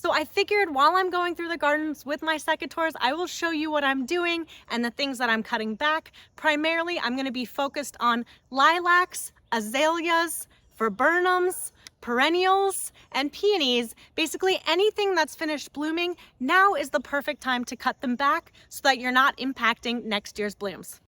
So I figured while I'm going through the gardens with my secateurs, I will show you what I'm doing and the things that I'm cutting back. Primarily, I'm going to be focused on lilacs, azaleas, viburnums, perennials, and peonies. Basically anything that's finished blooming, now is the perfect time to cut them back so that you're not impacting next year's blooms.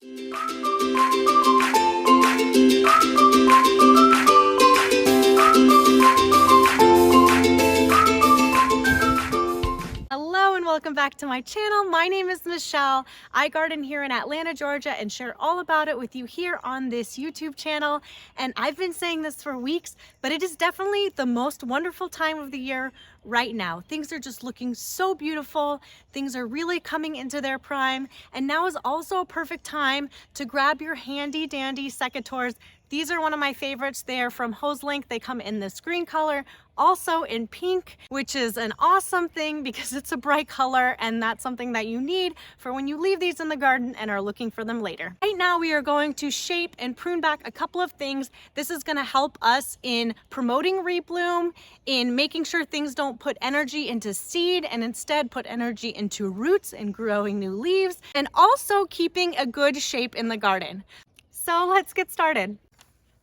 Hello and welcome back to my channel. My name is Michelle. I garden here in Atlanta, Georgia, and share all about it with you here on this YouTube channel. And I've been saying this for weeks, but it is definitely the most wonderful time of the year right now. Things are just looking so beautiful. Things are really coming into their prime. And now is also a perfect time to grab your handy dandy secateurs. These are one of my favorites. They're from Hoselink. They come in this green color, also in pink, which is an awesome thing because it's a bright color and that's something that you need for when you leave these in the garden and are looking for them later. Right now we are going to shape and prune back a couple of things. This is going to help us in promoting rebloom, in making sure things don't put energy into seed and instead put energy into roots and growing new leaves, and also keeping a good shape in the garden. So let's get started.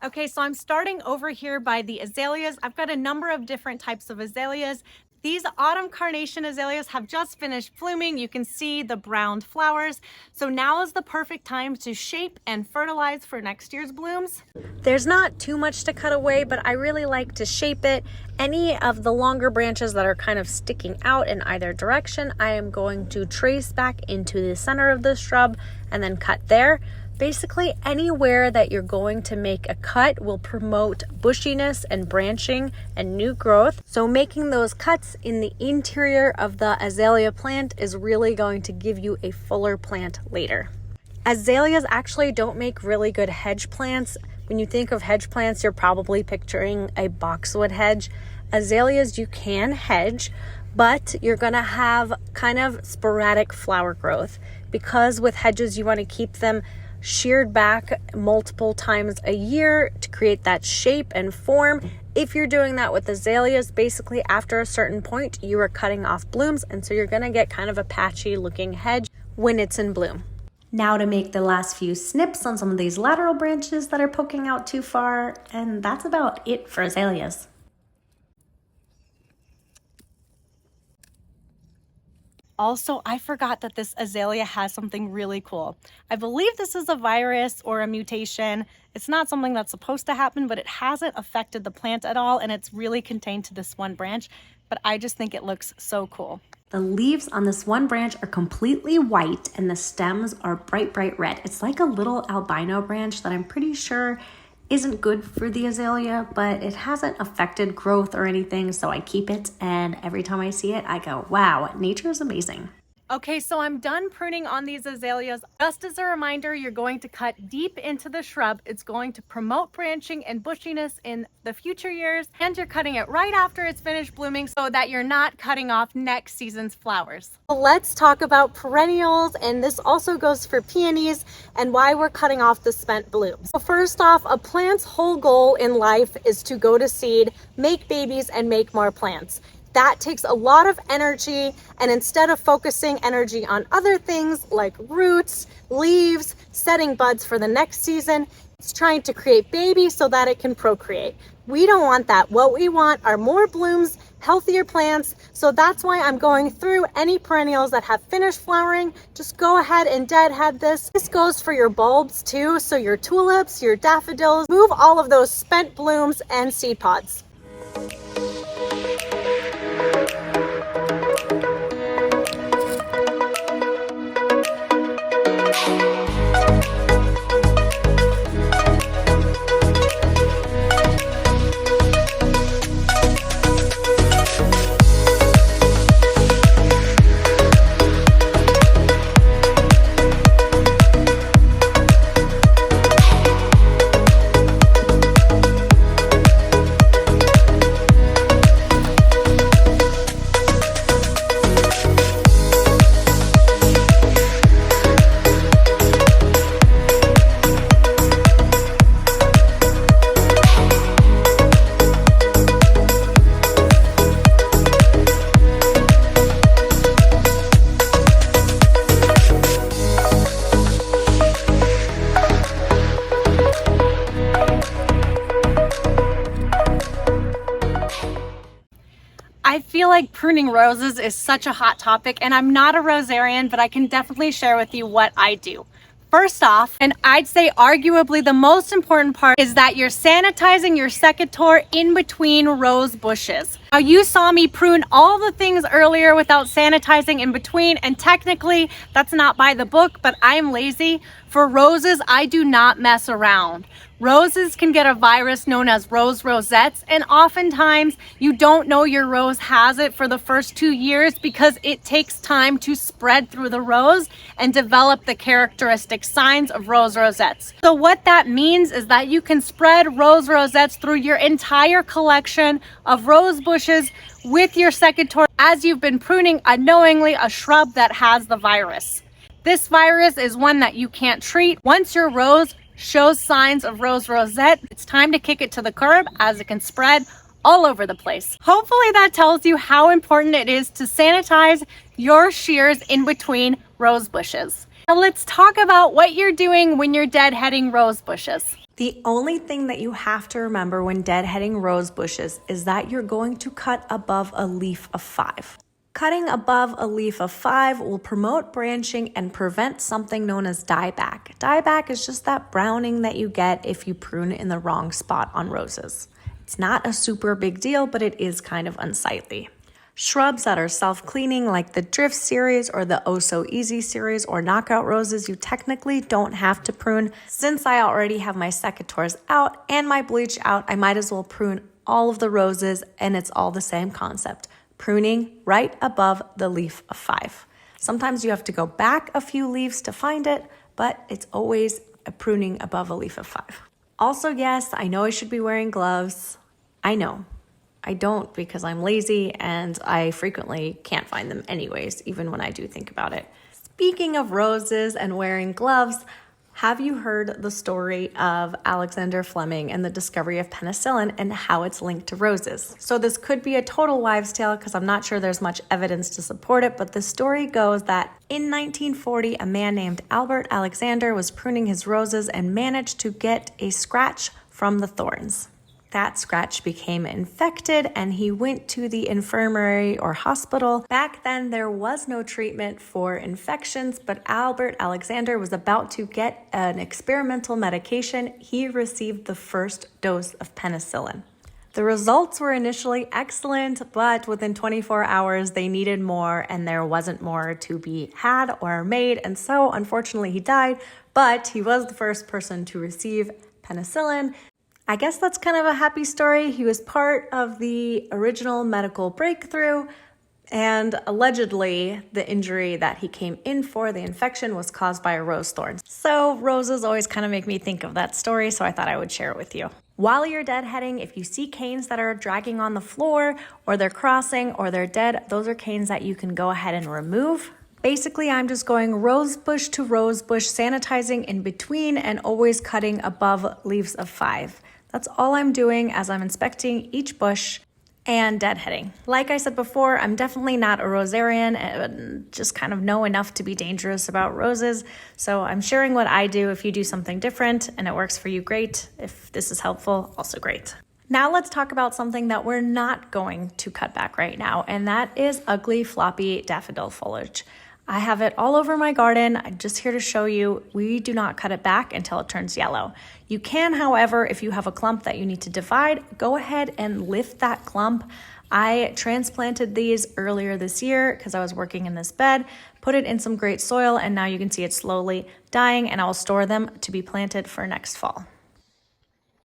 Okay, so I'm starting over here by the azaleas. I've got a number of different types of azaleas. These autumn carnation azaleas have just finished blooming. You can see the browned flowers. So now is the perfect time to shape and fertilize for next year's blooms. There's not too much to cut away, but I really like to shape it. Any of the longer branches that are kind of sticking out in either direction, I am going to trace back into the center of the shrub and then cut there. Basically, anywhere that you're going to make a cut will promote bushiness and branching and new growth. So making those cuts in the interior of the azalea plant is really going to give you a fuller plant later. Azaleas actually don't make really good hedge plants. When you think of hedge plants, you're probably picturing a boxwood hedge. Azaleas you can hedge, but you're gonna have kind of sporadic flower growth. Because with hedges, you want to keep them sheared back multiple times a year to create that shape and form. If you're doing that with azaleas, basically after a certain point, you are cutting off blooms, and so you're gonna get kind of a patchy looking hedge when it's in bloom. Now to make the last few snips on some of these lateral branches that are poking out too far, and that's about it for azaleas. Also, I forgot that this azalea has something really cool. I believe this is a virus or a mutation. It's not something that's supposed to happen, but it hasn't affected the plant at all, and it's really contained to this one branch, but I just think it looks so cool. The leaves on this one branch are completely white and the stems are bright red. It's like a little albino branch that I'm pretty sure isn't good for the azalea, but it hasn't affected growth or anything, so I keep it, and every time I see it, I go, wow, nature is amazing. Okay, so I'm done pruning on these azaleas. Just as a reminder, you're going to cut deep into the shrub. It's going to promote branching and bushiness in the future years, and you're cutting it right after it's finished blooming so that you're not cutting off next season's flowers. Let's talk about perennials, and this also goes for peonies, and why we're cutting off the spent blooms. So first off, a plant's whole goal in life is to go to seed, make babies, and make more plants. That takes a lot of energy, and instead of focusing energy on other things like roots, leaves, setting buds for the next season, it's trying to create babies so that it can procreate. We don't want that. What we want are more blooms, healthier plants, so that's why I'm going through any perennials that have finished flowering. Just go ahead and deadhead this. This goes for your bulbs too, so your tulips, your daffodils, move all of those spent blooms and seed pods. feel like pruning roses is such a hot topic, and I'm not a rosarian, but I can definitely share with you what I do. First off, and I'd say arguably the most important part, is that you're sanitizing your secateurs in between rose bushes. Now, you saw me prune all the things earlier without sanitizing in between, and technically that's not by the book, but I am lazy. For roses, I do not mess around. Roses can get a virus known as rose rosettes, and oftentimes you don't know your rose has it for the first 2 years because it takes time to spread through the rose and develop the characteristic signs of rose rosettes. So what that means is that you can spread rose rosettes through your entire collection of rose bushes with your secateur as you've been pruning unknowingly a shrub that has the virus. This virus is one that you can't treat. Once your rose shows signs of rose rosette, it's time to kick it to the curb as it can spread all over the place. Hopefully that tells you how important it is to sanitize your shears in between rose bushes. Now let's talk about what you're doing when you're deadheading rose bushes. The only thing that you have to remember when deadheading rose bushes is that you're going to cut above a leaf of 5. Cutting above a leaf of 5 will promote branching and prevent something known as dieback. Dieback is just that browning that you get if you prune in the wrong spot on roses. It's not a super big deal, but it is kind of unsightly. Shrubs that are self-cleaning like the Drift series or the Oh So Easy series or knockout roses, you technically don't have to prune. Since I already have my secateurs out and my bleach out, I might as well prune all of the roses, and it's all the same concept. Pruning right above the leaf of 5. Sometimes you have to go back a few leaves to find it, but it's always a pruning above a leaf of 5. Also, yes, I know I should be wearing gloves. I know. I don't because I'm lazy and I frequently can't find them anyways, even when I do think about it. Speaking of roses and wearing gloves, have you heard the story of Alexander Fleming and the discovery of penicillin and how it's linked to roses? So this could be a total wives' tale because I'm not sure there's much evidence to support it, but the story goes that in 1940, a man named Albert Alexander was pruning his roses and managed to get a scratch from the thorns. That scratch became infected and he went to the infirmary or hospital. Back then, there was no treatment for infections, but Albert Alexander was about to get an experimental medication. He received the first dose of penicillin. The results were initially excellent, but within 24 hours, they needed more and there wasn't more to be had or made. And so, unfortunately, he died, but he was the first person to receive penicillin. I guess that's kind of a happy story. He was part of the original medical breakthrough, and allegedly the injury that he came in for, the infection, was caused by a rose thorn. So roses always kind of make me think of that story, so I thought I would share it with you. While you're deadheading, if you see canes that are dragging on the floor or they're crossing or they're dead, those are canes that you can go ahead and remove. Basically, I'm just going rose bush to rose bush, sanitizing in between and always cutting above leaves of 5. That's all I'm doing as I'm inspecting each bush and deadheading. Like I said before, I'm definitely not a rosarian and just kind of know enough to be dangerous about roses. So I'm sharing what I do. If you do something different and it works for you, great. If this is helpful, also great. Now let's talk about something that we're not going to cut back right now, and that is ugly, floppy daffodil foliage. I have it all over my garden. I'm just here to show you we do not cut it back until it turns yellow. You can, however, if you have a clump that you need to divide, go ahead and lift that clump. I transplanted these earlier this year because I was working in this bed, put it in some great soil, and now you can see it slowly dying, and I'll store them to be planted for next fall.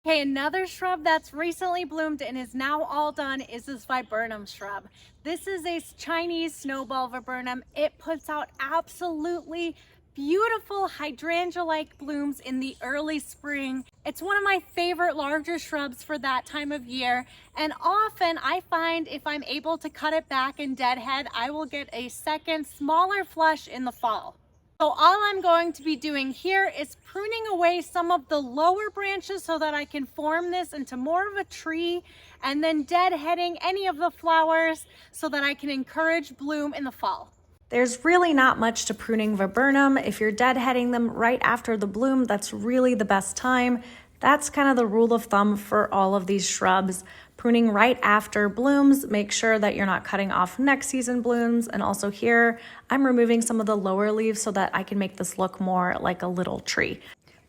Okay, another shrub that's recently bloomed and is now all done is this Viburnum shrub. This is a Chinese snowball viburnum. It puts out absolutely beautiful hydrangea-like blooms in the early spring. It's one of my favorite larger shrubs for that time of year, and often I find if I'm able to cut it back and deadhead, I will get a second smaller flush in the fall. So all I'm going to be doing here is pruning away some of the lower branches so that I can form this into more of a tree, and then deadheading any of the flowers so that I can encourage bloom in the fall. There's really not much to pruning viburnum. If you're deadheading them right after the bloom, that's really the best time. That's kind of the rule of thumb for all of these shrubs. Pruning right after blooms, make sure that you're not cutting off next season blooms. And also here, I'm removing some of the lower leaves so that I can make this look more like a little tree.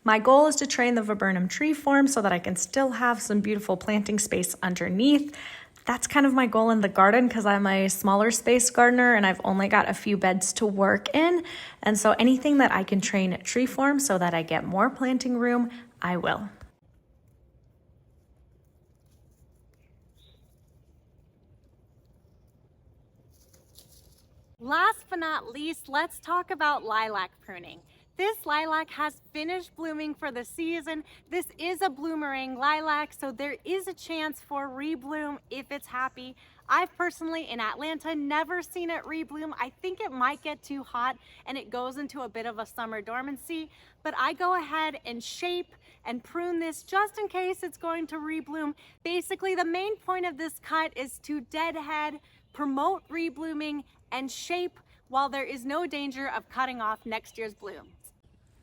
My goal is to train the Viburnum tree form so that I can still have some beautiful planting space underneath. That's kind of my goal in the garden because I'm a smaller space gardener and I've only got a few beds to work in. And so anything that I can train tree form so that I get more planting room, I will. Last but not least, let's talk about lilac pruning. This lilac has finished blooming for the season. This is a bloomerang lilac, so there is a chance for rebloom if it's happy. I've personally, in Atlanta, never seen it rebloom. I think it might get too hot and it goes into a bit of a summer dormancy, but I go ahead and shape and prune this just in case it's going to rebloom. Basically, the main point of this cut is to deadhead, promote reblooming, and shape while there is no danger of cutting off next year's blooms.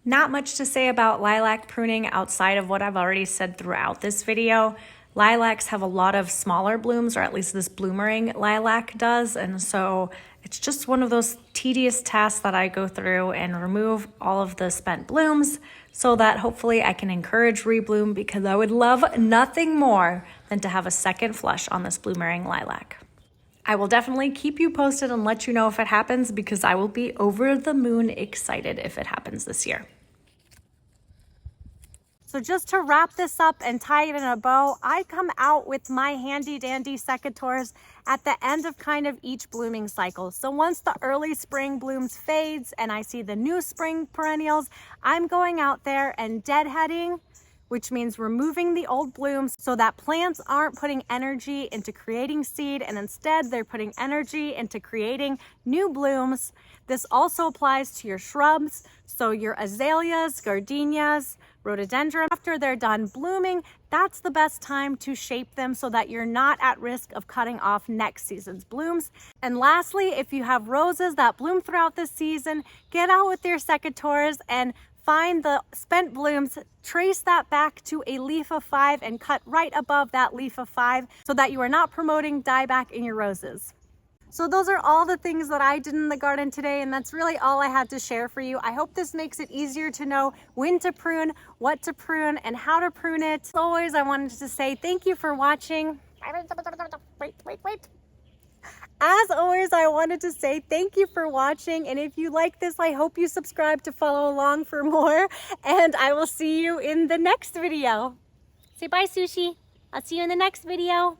Not much to say about lilac pruning outside of what I've already said throughout this video. Lilacs have a lot of smaller blooms, or at least this bloomerang lilac does, and so it's just one of those tedious tasks that I go through and remove all of the spent blooms so that hopefully I can encourage rebloom, because I would love nothing more than to have a second flush on this bloomerang lilac. I will definitely keep you posted and let you know if it happens, because I will be over the moon excited if it happens this year. So just to wrap this up and tie it in a bow, I come out with my handy dandy secateurs at the end of kind of each blooming cycle. So once the early spring blooms fades and I see the new spring perennials, I'm going out there and deadheading, which means removing the old blooms so that plants aren't putting energy into creating seed and instead they're putting energy into creating new blooms. This also applies to your shrubs, so your azaleas, gardenias, rhododendron. After they're done blooming, that's the best time to shape them so that you're not at risk of cutting off next season's blooms. And lastly, if you have roses that bloom throughout the season, get out with your secateurs and find the spent blooms, trace that back to a leaf of 5 and cut right above that leaf of 5 so that you are not promoting dieback in your roses. So those are all the things that I did in the garden today, and that's really all I had to share for you. I hope this makes it easier to know when to prune, what to prune, and how to prune it. As always, I wanted to say thank you for watching. Wait. As always, I wanted to say thank you for watching, and if you like this, I hope you subscribe to follow along for more, and I will see you in the next video. Say bye, Sushi. I'll see you in the next video.